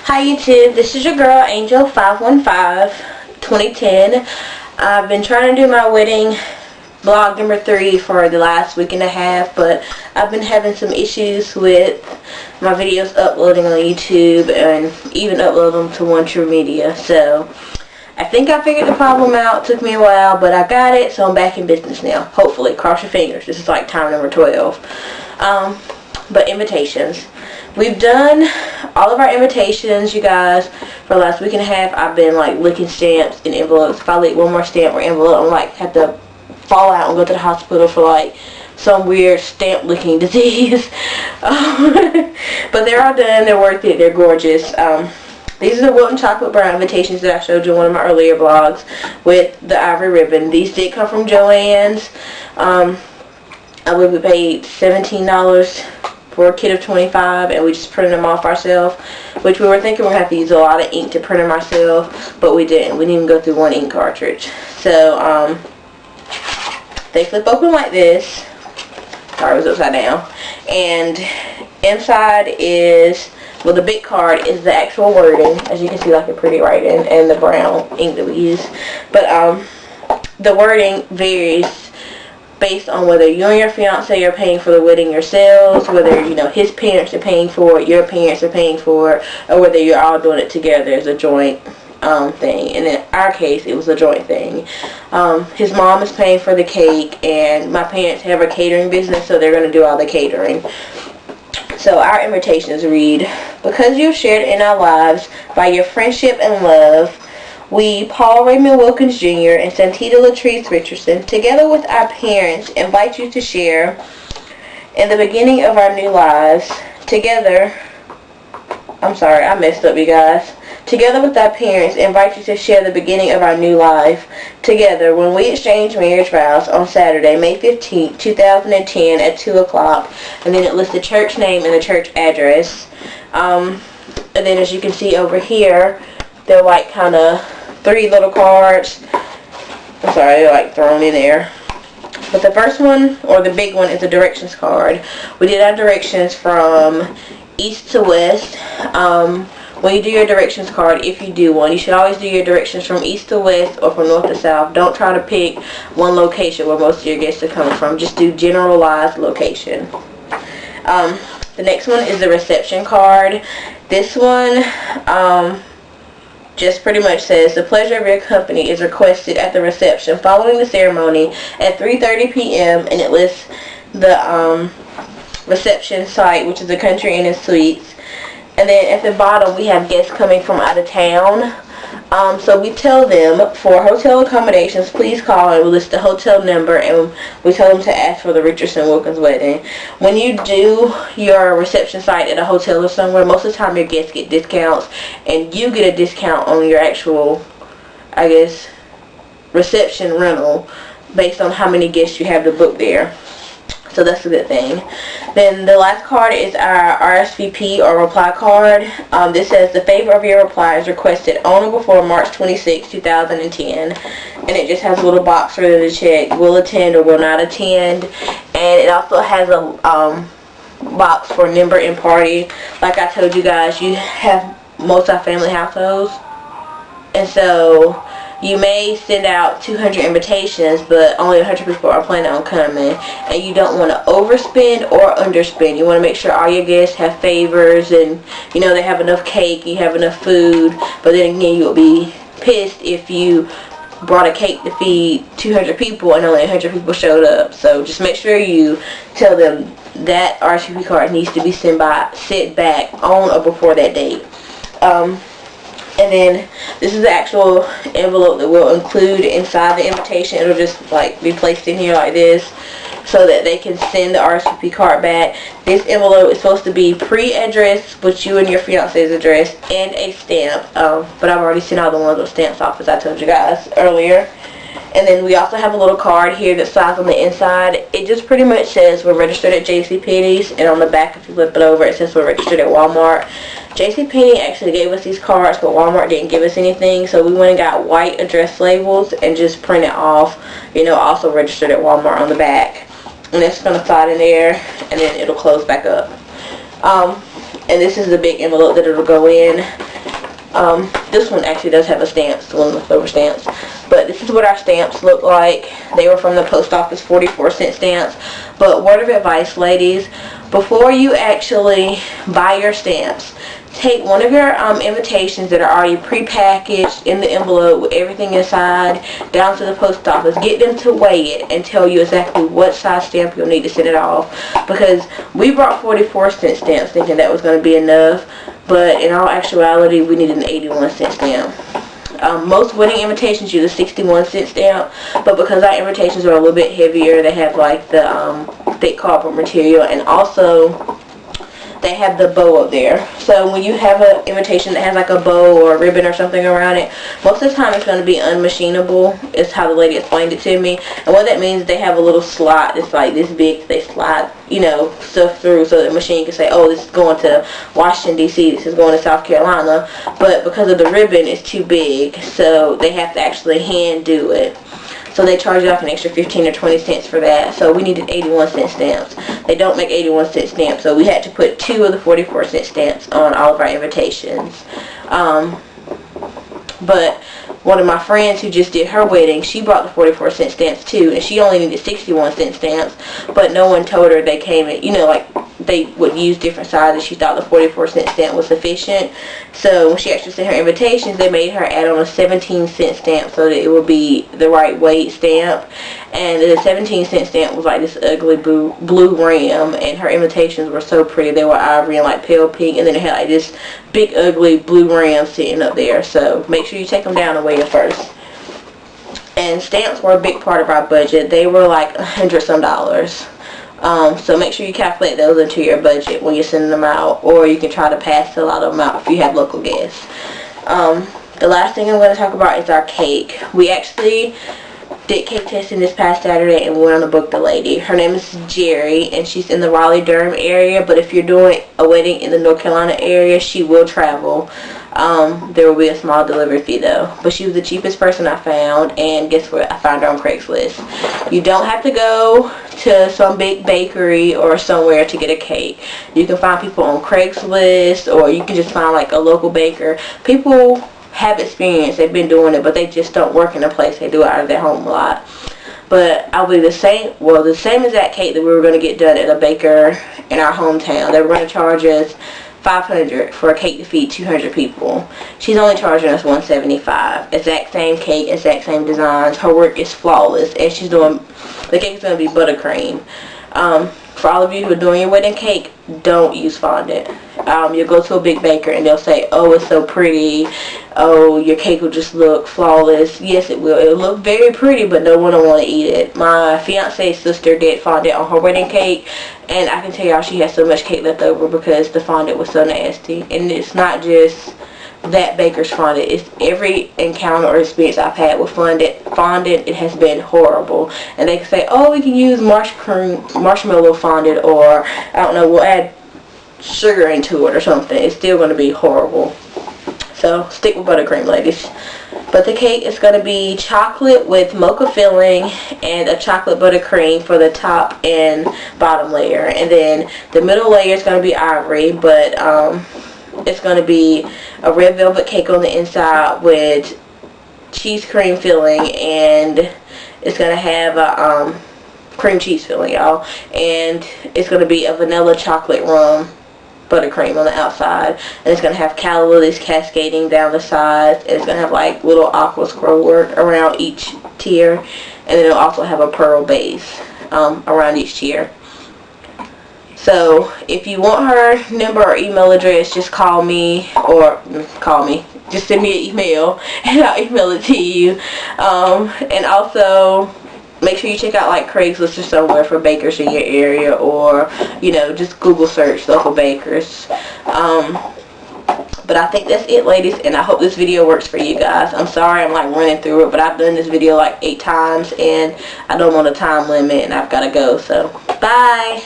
Hi YouTube, this is your girl Angel 515 2010. I've been trying to do my wedding vlog number 3 for the last week and a half, but I've been having some issues with my videos uploading on YouTube and even uploading them to One True Media. So I think I figured the problem out. It took me a while, but I got it, so I'm back in business now. Hopefully, cross your fingers. This is like time number 12. But invitations. We've done all of our invitations, you guys, for the last week and a half. I've been like licking stamps and envelopes. If I lick one more stamp or envelope, I'm like have to fall out and go to the hospital for like some weird stamp licking disease. But they're all done. They're worth it. They're gorgeous. These are the Wilton Chocolate Brown invitations that I showed you in one of my earlier vlogs with the ivory ribbon. These did come from Joann's. I believe we paid $17 for a kit of 25, and we just printed them off ourselves, which we were thinking we'd have to use a lot of ink to print them ourselves, but we didn't. We didn't even go through one ink cartridge. So they flip open like this. Sorry, it was upside down. And inside is, well, the big card is the actual wording, as you can see, like a pretty writing, and the brown ink that we use. But the wording varies based on whether you and your fiance are paying for the wedding yourselves, whether, you know, his parents are paying for it, your parents are paying for it, or whether you're all doing it together as a joint thing. And in our case, it was a joint thing. His mom is paying for the cake, and my parents have a catering business, so they're going to do all the catering. So our invitations read, because you've shared in our lives by your friendship and love, we, Paul Raymond Wilkins Jr. and Santita Latrice Richardson, together with our parents, invite you to share in the beginning of our new lives. Together, I'm sorry, I messed up, you guys. Together with our parents, invite you to share the beginning of our new life together when we exchange marriage vows on Saturday, May 15, 2010 at 2 o'clock. And then it lists the church name and the church address. And then as you can see over here, they're like kind of 3 little cards. I'm sorry, they're like thrown in there. But the first one, or the big one, is a directions card. We did our directions from east to west. When you do your directions card, if you do one, you should always do your directions from east to west or from north to south. Don't try to pick one location where most of your guests are coming from. Just do generalized location. The next one is the reception card. This one just pretty much says, the pleasure of your company is requested at the reception following the ceremony at 3:30 p.m. and it lists the reception site, which is the Country Inn and Suites. And then at the bottom we have guests coming from out of town. So we tell them, for hotel accommodations, please call, and we list the hotel number, and we tell them to ask for the Richardson Wilkins wedding. When you do your reception site at a hotel or somewhere, most of the time your guests get discounts, and you get a discount on your actual, I guess, reception rental based on how many guests you have to book there. So that's a good thing. Then the last card is our RSVP or reply card. This says, the favor of your reply is requested on or before March 26, 2010. And it just has a little box for them to check, will attend or will not attend. And it also has a box for member and party. Like I told you guys, you have multi-family households. And so you may send out 200 invitations, but only 100 people are planning on coming. And you don't want to overspend or underspend. You want to make sure all your guests have favors and, you know, they have enough cake, you have enough food. But then again, you'll be pissed if you brought a cake to feed 200 people and only 100 people showed up. So just make sure you tell them that RSVP card needs to be sent back on or before that date. And then this is the actual envelope that we'll include inside the invitation. It'll just like be placed in here like this so that they can send the RSVP card back. This envelope is supposed to be pre-addressed with you and your fiance's address and a stamp. But I've already sent all the ones with stamps off, as I told you guys earlier. And then we also have a little card here that slides on the inside. It just pretty much says we're registered at JCPenney's, and on the back, if you flip it over, it says we're registered at Walmart. JCPenney actually gave us these cards, but Walmart didn't give us anything, so we went and got white address labels and just printed off, you know, also registered at Walmart on the back. And it's going to slide in there, and then it'll close back up. And this is the big envelope that it'll go in. This one actually does have a stamp, the one with silver stamps. But this is what our stamps look like. They were from the post office, 44-cent stamps. But word of advice, ladies, before you actually buy your stamps, take one of your invitations that are already pre-packaged in the envelope with everything inside down to the post office. Get them to weigh it and tell you exactly what size stamp you'll need to send it off. Because we brought 44-cent stamps thinking that was going to be enough, but in all actuality we needed an 81-cent stamp. Most wedding invitations use a 61-cent stamp, but because our invitations are a little bit heavier, they have like the thick cardboard material, and also they have the bow up there. So when you have an invitation that has like a bow or a ribbon or something around it, most of the time it's going to be unmachinable, is how the lady explained it to me. And what that means is they have a little slot that's like this big. They slide, you know, stuff through so the machine can say, oh, this is going to Washington, D.C., this is going to South Carolina. But because of the ribbon, it's too big, so they have to actually hand do it. So they charge you like an extra 15 or 20 cents for that. So we needed 81-cent stamps. They don't make 81-cent stamps, so we had to put 2 of the 44-cent stamps on all of our invitations. But one of my friends who just did her wedding, she bought the 44-cent stamps too, and she only needed 61-cent stamps, but no one told her they came in, you know, like they would use different sizes. She thought the 44-cent stamp was sufficient. So when she actually sent her invitations, they made her add on a 17-cent stamp so that it would be the right weight stamp. And the 17-cent stamp was like this ugly blue rim, and her invitations were so pretty. They were ivory and like pale pink, and then it had like this big ugly blue rim sitting up there. So make sure you take them down and weigh it first. And stamps were a big part of our budget. They were like $100-some. So make sure you calculate those into your budget when you're sending them out, or you can try to pass a lot of them out if you have local guests. The last thing I'm going to talk about is our cake. We actually did cake tasting this past Saturday, and we went on to book the lady. Her name is Jerry, and she's in the Raleigh-Durham area, but if you're doing a wedding in the North Carolina area, she will travel. There will be a small delivery fee though. But she was the cheapest person I found, and guess what? I found her on Craigslist. You don't have to go to some big bakery or somewhere to get a cake. You can find people on Craigslist, or you can just find like a local baker. People have experience, they've been doing it, but they just don't work in a place. They do it out of their home a lot. But I believe the same exact cake that we were going to get done at a baker in our hometown. They were going to charge us $500 for a cake to feed 200 people. She's only charging us $175. Exact same cake, exact same designs. Her work is flawless, and she's doing, the cake is going to be buttercream. For all of you who are doing your wedding cake, don't use fondant. You'll go to a big baker and they'll say, oh, it's so pretty. Oh, your cake will just look flawless. Yes, it will. It'll look very pretty, but no one will want to eat it. My fiance's sister did fondant on her wedding cake, and I can tell y'all she has so much cake left over because the fondant was so nasty. And it's not just that baker's fondant. It's every encounter or experience I've had with fondant, it has been horrible. And they can say, oh, we can use marshmallow fondant, or I don't know, we'll add sugar into it or something. It's still going to be horrible. So stick with buttercream, ladies. But the cake is going to be chocolate with mocha filling and a chocolate buttercream for the top and bottom layer. And then the middle layer is going to be ivory, but it's going to be a red velvet cake on the inside with cheese cream filling, and it's going to have a cream cheese filling, y'all. And it's going to be a vanilla chocolate rum buttercream on the outside, and it's going to have calla lilies cascading down the sides, and it's going to have like little aqua scroll work around each tier, and then it'll also have a pearl base around each tier. So if you want her number or email address, just just send me an email and I'll email it to you. And also make sure you check out like Craigslist or somewhere for bakers in your area, or you know, just Google search local bakers. But I think that's it, ladies, and I hope this video works for you guys. I'm sorry I'm like running through it, but I've done this video like 8 times and I don't want a time limit and I've got to go. So bye.